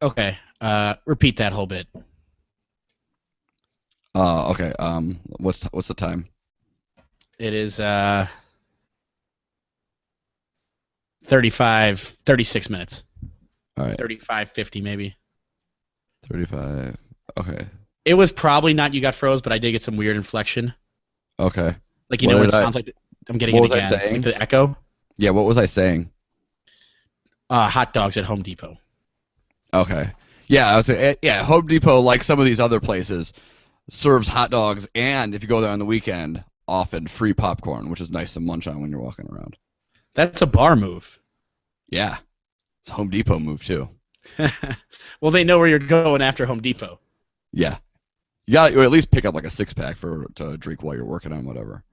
okay. Repeat that whole bit. Okay. What's the time? It is 36 minutes. All right. 35, 50 maybe. 35. Okay. It was probably not you got froze, but I did get some weird inflection. Okay. Like, you What know what it did I- sounds like? I'm getting What it was I again. saying? Like the echo. Yeah. What was I saying? Hot dogs at Home Depot. Okay. Yeah. I was saying. Yeah. Home Depot, like some of these other places, serves hot dogs, and if you go there on the weekend, often free popcorn, which is nice to munch on when you're walking around. That's a bar move. Yeah. It's a Home Depot move too. Well, they know where you're going after Home Depot. Yeah. You got to at least pick up like a 6-pack to drink while you're working on whatever.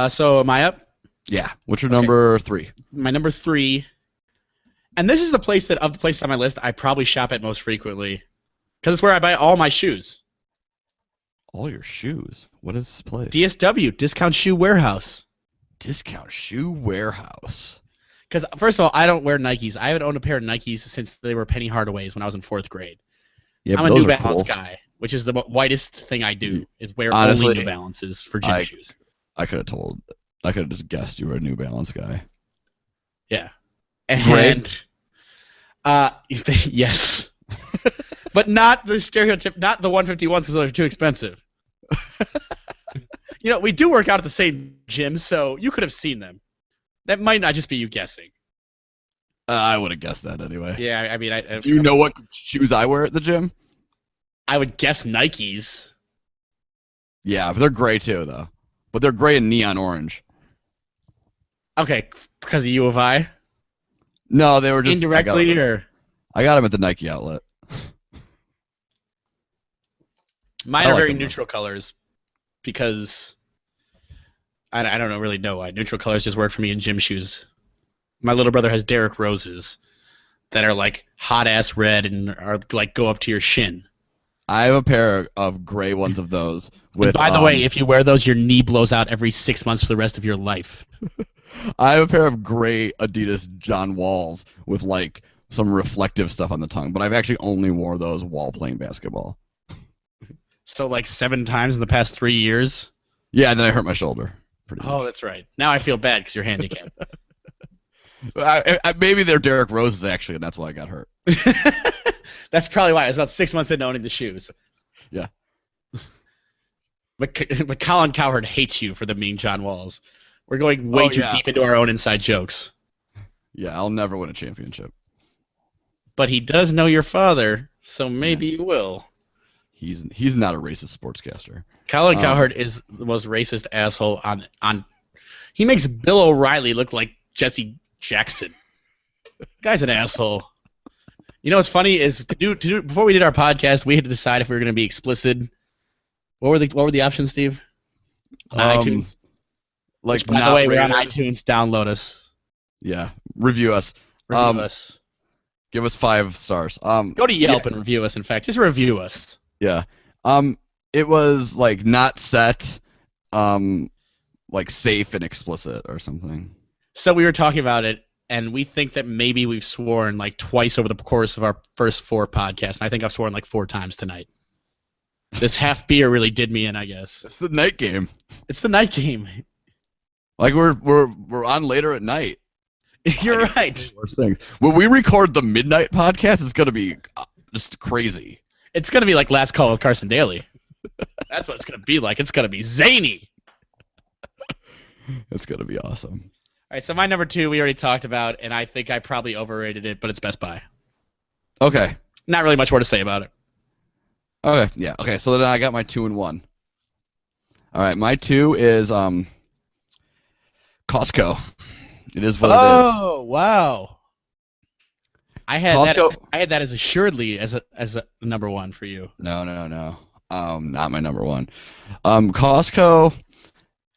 So am I up? Yeah. What's your number 3? My number 3, and this is the place that of the places on my list I probably shop at most frequently, because it's where I buy all my shoes. All your shoes. What is this place? DSW, Discount Shoe Warehouse. Discount Shoe Warehouse. Because first of all, I don't wear Nikes. I haven't owned a pair of Nikes since they were penny hardaways when I was in 4th grade. Yeah, I'm but a those New are Balance cool. guy, which is the whitest thing I do. Is wear Honestly, only New Balances for gym shoes. I could have just guessed you were a New Balance guy. Yeah. Great. And yes. But not the stereotype, not the 151s because those are too expensive. You know, we do work out at the same gym, so you could have seen them. That might not just be you guessing. I would have guessed that anyway. Yeah, I mean, Do you know what shoes I wear at the gym? I would guess Nikes. Yeah, but they're gray too, though. But they're gray and neon orange. Okay, because of U of I? No, they were just Indirectly, or? I got them at the Nike outlet. Mine I are like very them, though. neutral colors because I don't really know why. Neutral colors just work for me in gym shoes. My little brother has Derrick Roses that are like hot-ass red and are like go up to your shin. I have a pair of gray ones of those. And by the way, if you wear those, your knee blows out every 6 months for the rest of your life. I have a pair of gray Adidas John Walls with like some reflective stuff on the tongue, but I've actually only wore those while playing basketball. So like 7 times in the past 3 years? Yeah, and then I hurt my shoulder. Pretty Oh, much. that's right. Now I feel bad because you're handicapped. Maybe they're Derrick Roses actually, and that's why I got hurt. That's probably why. I was about 6 months into owning the shoes. Yeah. But Colin Cowherd hates you for them being John Walls. We're going way too yeah. deep into our own inside jokes. Yeah, I'll never win a championship. But he does know your father, so maybe you will. He's not a racist sportscaster. Colin Cowherd is the most racist asshole on. He makes Bill O'Reilly look like Jesse Jackson. Guy's an asshole. You know what's funny is to do before we did our podcast, we had to decide if we were going to be explicit. What were the options, Steve? On iTunes. Like, Which, by the way, we're on iTunes. Download us. Yeah, review us. Review us. Give us 5 stars. Go to Yelp and review us. In fact, just review us. Yeah. It was like not set, like safe and explicit or something. So we were talking about it, and we think that maybe we've sworn like twice over the course of our first 4 podcasts, and I think I've sworn like 4 times tonight. This half beer really did me in, I guess. It's the night game. It's the night game. Like we're on later at night. You're right. Worst thing. When we record the midnight podcast, it's gonna be just crazy. It's gonna be like Last Call with Carson Daly. That's what it's gonna be like. It's gonna be zany. It's gonna be awesome. All right, so my number 2 we already talked about, and I think I probably overrated it, but it's Best Buy. Okay. Not really much more to say about it. Okay. Yeah. Okay. So then I got my 2 and 1. All right. My 2 is Costco. It is what it is. Oh wow! I had Costco. that. I had that as assuredly as a number 1 for you. No. Not my number 1. Costco.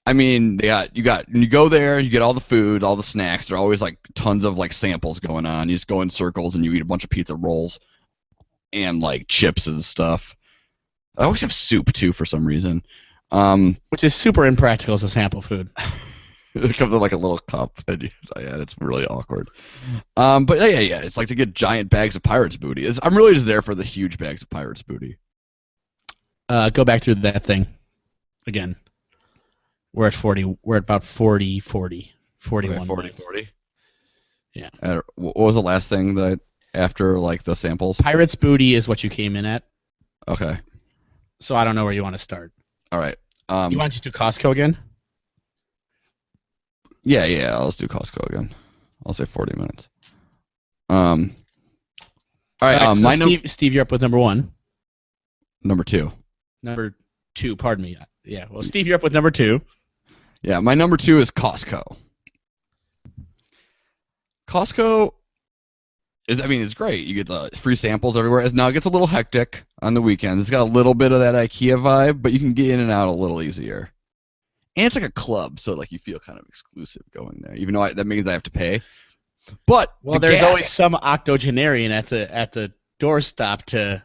I mean, you go there, you get all the food, all the snacks. There are always like tons of like samples going on. You just go in circles and you eat a bunch of pizza rolls and like chips and stuff. I always have soup too for some reason. Which is super impractical as a sample food. It comes in like a little cup, and it's really awkward. But yeah, it's like to get giant bags of Pirates booty. I'm really just there for the huge bags of Pirates booty. Go back through that thing again. We're at 40. We're at about 41. Okay, 40. Yeah. What was the last thing that after like the samples? Pirates booty is what you came in at. Okay. So I don't know where you want to start. All right. You want to just do Costco again? Yeah. Let's do Costco again. I'll say 40 minutes. All right. So Steve, you're up with number 1. Number 2. Number 2. Pardon me. Yeah. Well, Steve, you're up with number 2. Yeah, my number 2 is Costco. Costco it's great. You get the free samples everywhere. Now it gets a little hectic on the weekends. It's got a little bit of that IKEA vibe, but you can get in and out a little easier. And it's like a club, so like you feel kind of exclusive going there, even though that means I have to pay. But there's always some octogenarian at the doorstop to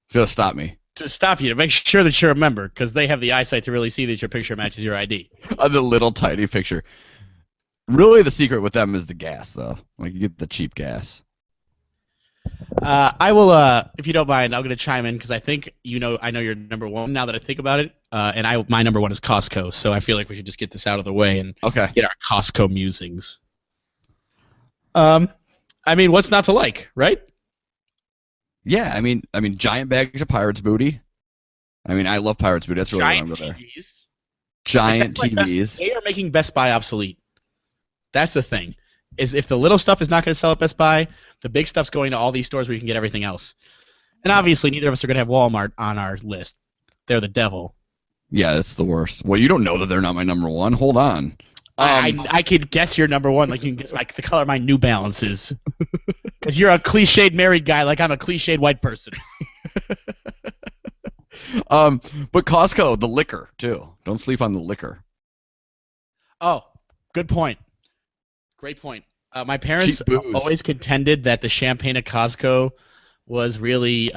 it's gonna stop me. To stop you, to make sure that you're a member, because they have the eyesight to really see that your picture matches your ID. On the little tiny picture. Really, the secret with them is the gas, though. Like you get the cheap gas. I will, if you don't mind, I'm going to chime in because I think I know you're number 1 now that I think about it, and my number 1 is Costco, so I feel like we should just get this out of the way and get our Costco musings. I mean, what's not to like, right? Yeah, I mean, giant bags of Pirates booty. I mean, I love Pirates booty. That's really what I'm there. Giant TVs. They are making Best Buy obsolete. That's the thing. Is if the little stuff is not going to sell at Best Buy, the big stuff's going to all these stores where you can get everything else. And obviously, neither of us are going to have Walmart on our list. They're the devil. Yeah, that's the worst. Well, you don't know that they're not my number 1. Hold on. I could guess your number 1, like you can guess the color of my New Balances. Because you're a cliched married guy, like I'm a cliched white person. But Costco, the liquor too. Don't sleep on the liquor. Oh, good point. Great point. My parents always contended that the champagne at Costco was really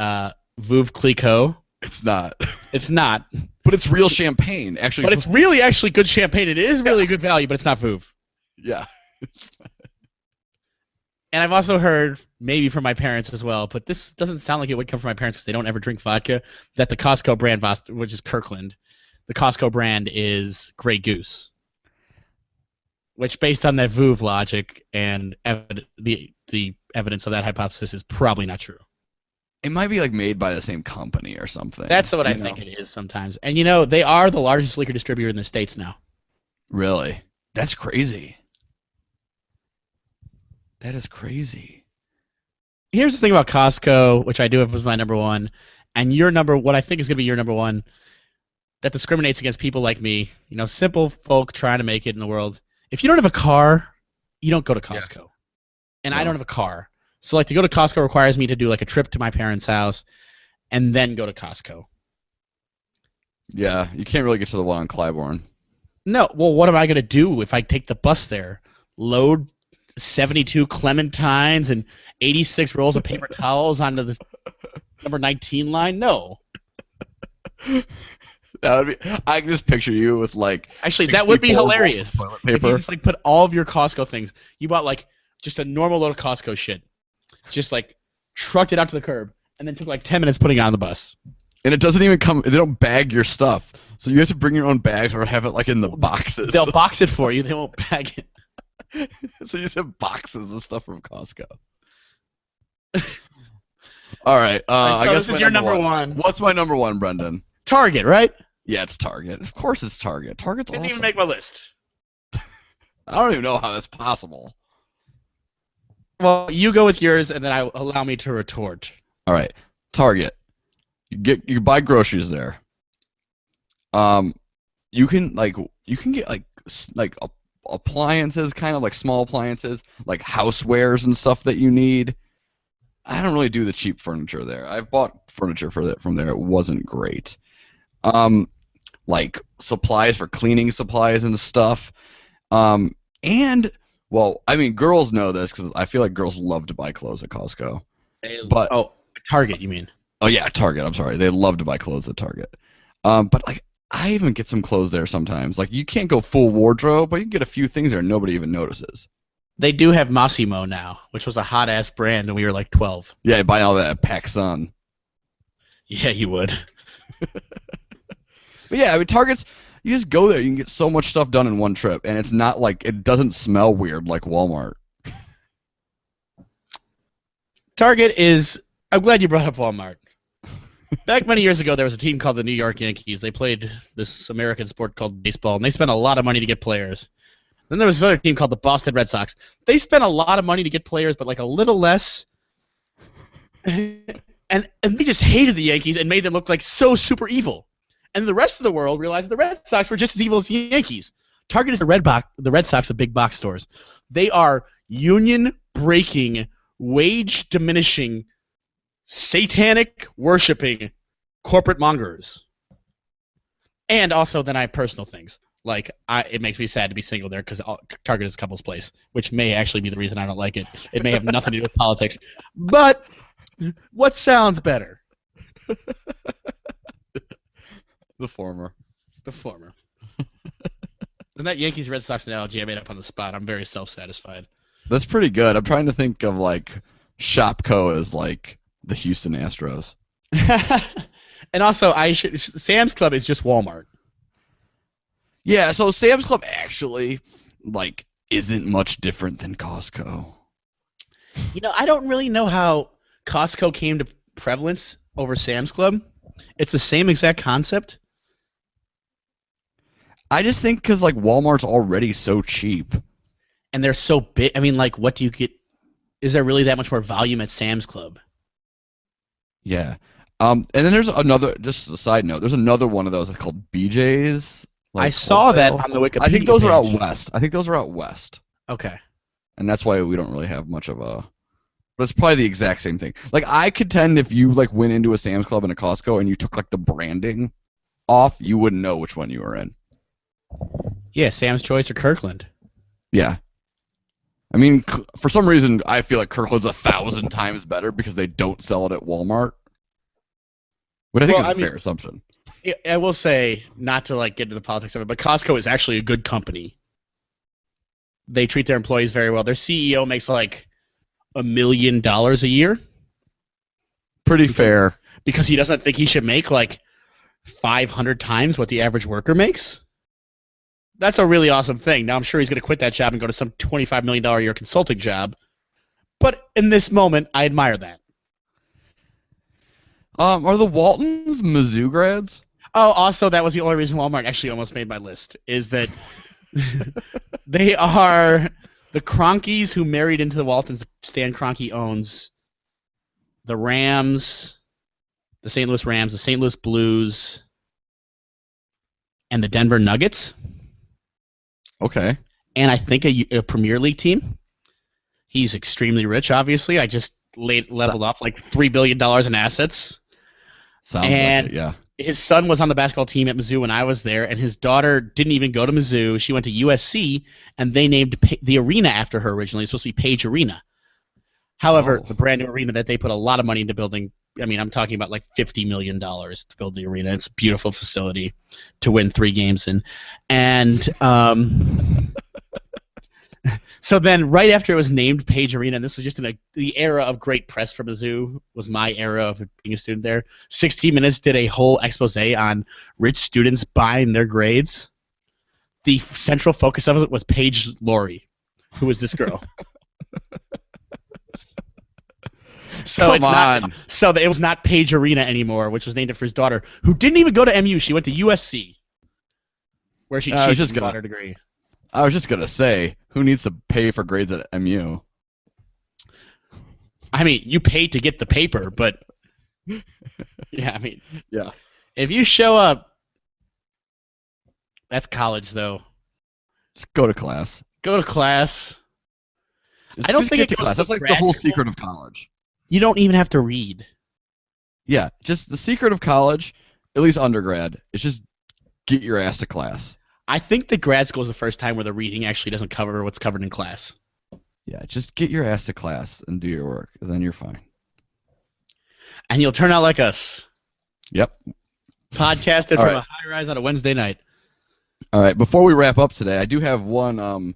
Veuve Clicquot. It's not. It's not. But it's real champagne, actually. But it's really actually good champagne. It is really good value, but it's not Veuve. Yeah. And I've also heard, maybe from my parents as well, but this doesn't sound like it would come from my parents because they don't ever drink vodka, that the Costco brand, which is Kirkland, the Costco brand is Grey Goose. Which, based on that Veuve logic and the evidence of that hypothesis, is probably not true. It might be like made by the same company or something. That's what I think it is sometimes. And they are the largest liquor distributor in the States now. Really? That's crazy. That is crazy. Here's the thing about Costco, which I do have as my number 1, and what I think is going to be your number 1, that discriminates against people like me, simple folk trying to make it in the world. If you don't have a car, you don't go to Costco. Yeah. And I don't have a car. So to go to Costco requires me to do like a trip to my parents' house and then go to Costco. Yeah, you can't really get to the one on Clybourne. No, well, what am I going to do if I take the bus there? Load 72 clementines and 86 rolls of paper towels onto the number 19 line? No. That would be. I can just picture you with like. Actually, that would be hilarious. If you just put all of your Costco things. You bought just a normal load of Costco shit, just trucked it out to the curb, and then took 10 minutes putting it on the bus. And it doesn't even come. They don't bag your stuff, so you have to bring your own bags or have it in the boxes. They'll box it for you. They won't bag it. So you just have boxes of stuff from Costco. All right. I So guess this my is your number number one. one. What's my number one, Brendan? Target, right? Yeah, it's Target. Of course, it's Target. Target's Didn't even awesome. make my list. I don't even know how that's possible. Well, you go with yours, and then allow me to retort. All right, Target. You buy groceries there. You can get appliances, kind of like small appliances, like housewares and stuff that you need. I don't really do the cheap furniture there. I've bought furniture from there. It wasn't great. Um, like supplies for cleaning supplies and stuff. And well, I mean, girls know this because I feel like girls love to buy clothes at Costco. But Oh, Target, you mean? oh yeah, Target. I'm sorry, they love to buy clothes at Target. But like I even get some clothes there sometimes. Like you can't go full wardrobe, but you can get a few things there and nobody even notices. They do have Massimo now, which was a hot ass brand when we were like 12. Yeah, you buy all that at PacSun. Yeah, you would. But yeah, I mean Target's. You just go there, you can get so much stuff done in one trip, and it's not like it doesn't smell weird like Walmart. Target is. I'm glad you brought up Walmart. Back many years ago, there was a team called the New York Yankees. They played this American sport called baseball, and they spent a lot of money to get players. Then there was this other team called the Boston Red Sox. They spent a lot of money to get players, but like a little less. And they just hated the Yankees and made them look like so super evil. And the rest of the world realized the Red Sox were just as evil as the Yankees. Target is the Red Sox of big box stores. They are union-breaking, wage-diminishing, satanic-worshipping corporate mongers. And also, then I have personal things. Like, it makes me sad to be single there because Target is a couple's place, which may actually be the reason I don't like it. It may have nothing to do with politics. But what sounds better? The former. The former. And that Yankees Red Sox analogy I made up on the spot, I'm very self-satisfied. That's pretty good. I'm trying to think of like Shopko as like the Houston Astros. And also, Sam's Club is just Walmart. Yeah, so Sam's Club actually like isn't much different than Costco. You know, I don't really know how Costco came to prevalence over Sam's Club. It's the same exact concept. I just think because like Walmart's already so cheap. And they're so big. I mean, like, what do you get? Is there really that much more volume at Sam's Club? Yeah. And then there's another. Just a side note. There's another one of those. It's called BJ's. I saw that on the Wikipedia. I think those are out page. west. Okay. And that's why we don't really have much of a. But it's probably the exact same thing. Like I contend if you like went into a Sam's Club and a Costco and you took like the branding off, you wouldn't know which one you were in. Yeah, Sam's Choice or Kirkland. Yeah. I mean, for some reason, I feel like Kirkland's 1,000 times better because they don't sell it at Walmart. But I think it's a fair assumption. I will say, not to like get into the politics of it, but Costco is actually a good company. They treat their employees very well. Their CEO makes like $1 million a year. Pretty fair. Because he doesn't think he should make like 500 times what the average worker makes. That's a really awesome thing. Now I'm sure he's going to quit that job and go to some $25 million a year consulting job. But in this moment, I admire that. Are the Waltons Mizzou grads? Oh, also, that was the only reason Walmart actually almost made my list, is that they are the Cronkies who married into the Waltons. Stan Kroenke owns the Rams, the St. Louis Rams, the St. Louis Blues, and the Denver Nuggets. Okay. And I think a Premier League team. He's extremely rich, obviously. I just leveled off like $3 billion in assets. Sounds like it, yeah. His son was on the basketball team at Mizzou when I was there, and his daughter didn't even go to Mizzou. She went to USC, and they named the arena after her originally. It's supposed to be Page Arena. However, the brand new arena that they put a lot of money into building, I mean, I'm talking about like $50 million to build the arena. It's a beautiful facility to win 3 games in. And so then right after it was named Page Arena, and this was just in the era of great press for Mizzou, was my era of being a student there, 60 Minutes did a whole expose on rich students buying their grades. The central focus of it was Paige Laurie, who was this girl. So Come it's not. on. So it was not Page Arena anymore, which was named after his daughter, who didn't even go to MU. She went to USC, where she I was cheated just and got gonna. her degree. I was just gonna say, who needs to pay for grades at MU? I mean, you paid to get the paper, but yeah, I mean, Yeah. if you show up, that's college though. Just go to class. Go to class. Just, I don't just think get it to goes class. to That's like the grad whole school. secret of college. You don't even have to read. Yeah, just the secret of college, at least undergrad, is just get your ass to class. I think that grad school is the first time where the reading actually doesn't cover what's covered in class. Yeah, just get your ass to class and do your work, and then you're fine. And you'll turn out like us. Yep. Podcasted All from right. a high rise on a Wednesday night. All right. Before we wrap up today, I do have one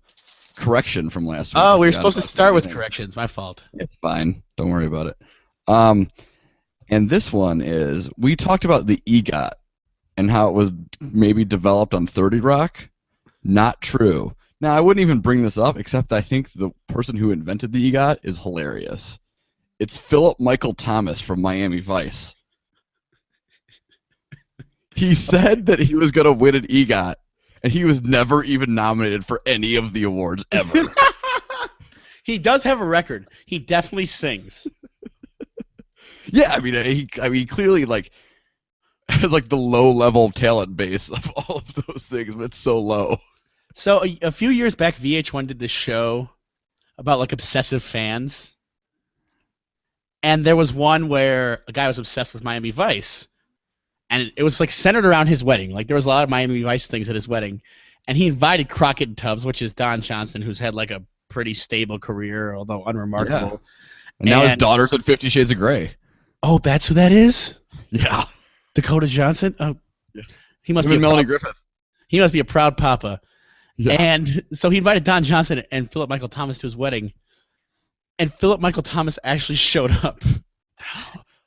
correction from last week. Oh, I we were forgot supposed to about at the start with beginning. corrections. My fault. It's fine. Don't worry about it. And this one is we talked about the EGOT and how it was maybe developed on 30 Rock. Not true. Now, I wouldn't even bring this up, except I think the person who invented the EGOT is hilarious. It's Philip Michael Thomas from Miami Vice. He said that he was going to win an EGOT, and he was never even nominated for any of the awards ever. He does have a record. He definitely sings. Yeah, I mean, he clearly like has like the low level talent base of all of those things, but it's so low. So a few years back, VH1 did this show about like obsessive fans, and there was one where a guy was obsessed with Miami Vice, and it was like centered around his wedding. Like there was a lot of Miami Vice things at his wedding, and he invited Crockett and Tubbs, which is Don Johnson, who's had like a pretty stable career, although unremarkable. And now his And- daughter's at 50 Shades of Grey. Oh, that's who that is? Yeah. Dakota Johnson? Oh, Yeah. he must Him be and a Melanie proud, Griffith. he must be a proud papa. Yeah. And so he invited Don Johnson and Philip Michael Thomas to his wedding, and Philip Michael Thomas actually showed up.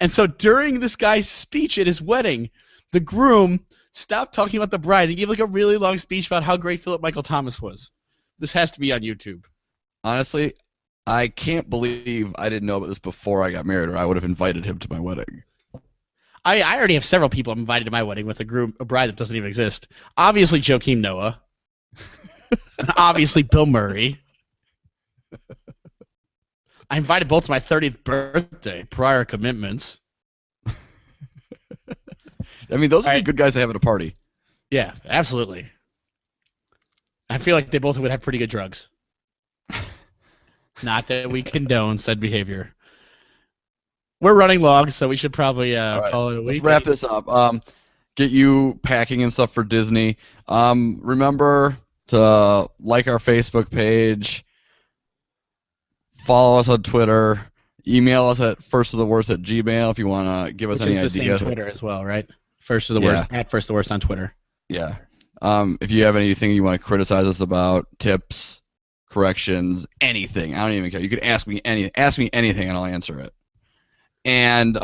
And so during this guy's speech at his wedding, the groom stopped talking about the bride and gave like a really long speech about how great Philip Michael Thomas was. This has to be on YouTube. Honestly, I can't believe I didn't know about this before I got married, or I would have invited him to my wedding. I already have several people I'm invited to my wedding with a bride that doesn't even exist. Obviously Joakim Noah. And obviously Bill Murray. I invited both to my 30th birthday, prior commitments. I mean, those would be Right. good guys to have at a party. Yeah, absolutely. I feel like they both would have pretty good drugs. Not that we condone said behavior. We're running long, so we should probably All right, call it a let's week. wrap this up. Get you packing and stuff for Disney. Remember to like our Facebook page, follow us on Twitter, email us at firstoftheworst@gmail if you want to give us Which any is the ideas. same Twitter as well, right? First of the Yeah. worst, at first of the worst on Twitter. Yeah. If you have anything you want to criticize us about, tips, corrections, anything, I don't even care. You can ask me anything, and I'll answer it. And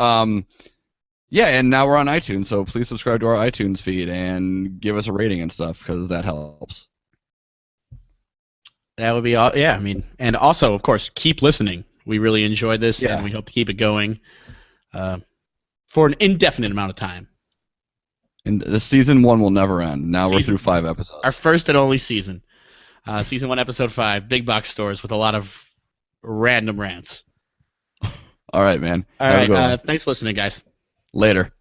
yeah, and now we're on iTunes, so please subscribe to our iTunes feed and give us a rating and stuff because that helps. That would be all. Yeah, I mean, and also, of course, keep listening. We really enjoy this, Yeah. and we hope to keep it going for an indefinite amount of time. And the season 1 will never end. Now we're Season- through 5 episodes. Our first and only season. Season 1, Episode 5, big box stores with a lot of random rants. All right, man. All Have a right, good one. thanks for listening, guys. Later.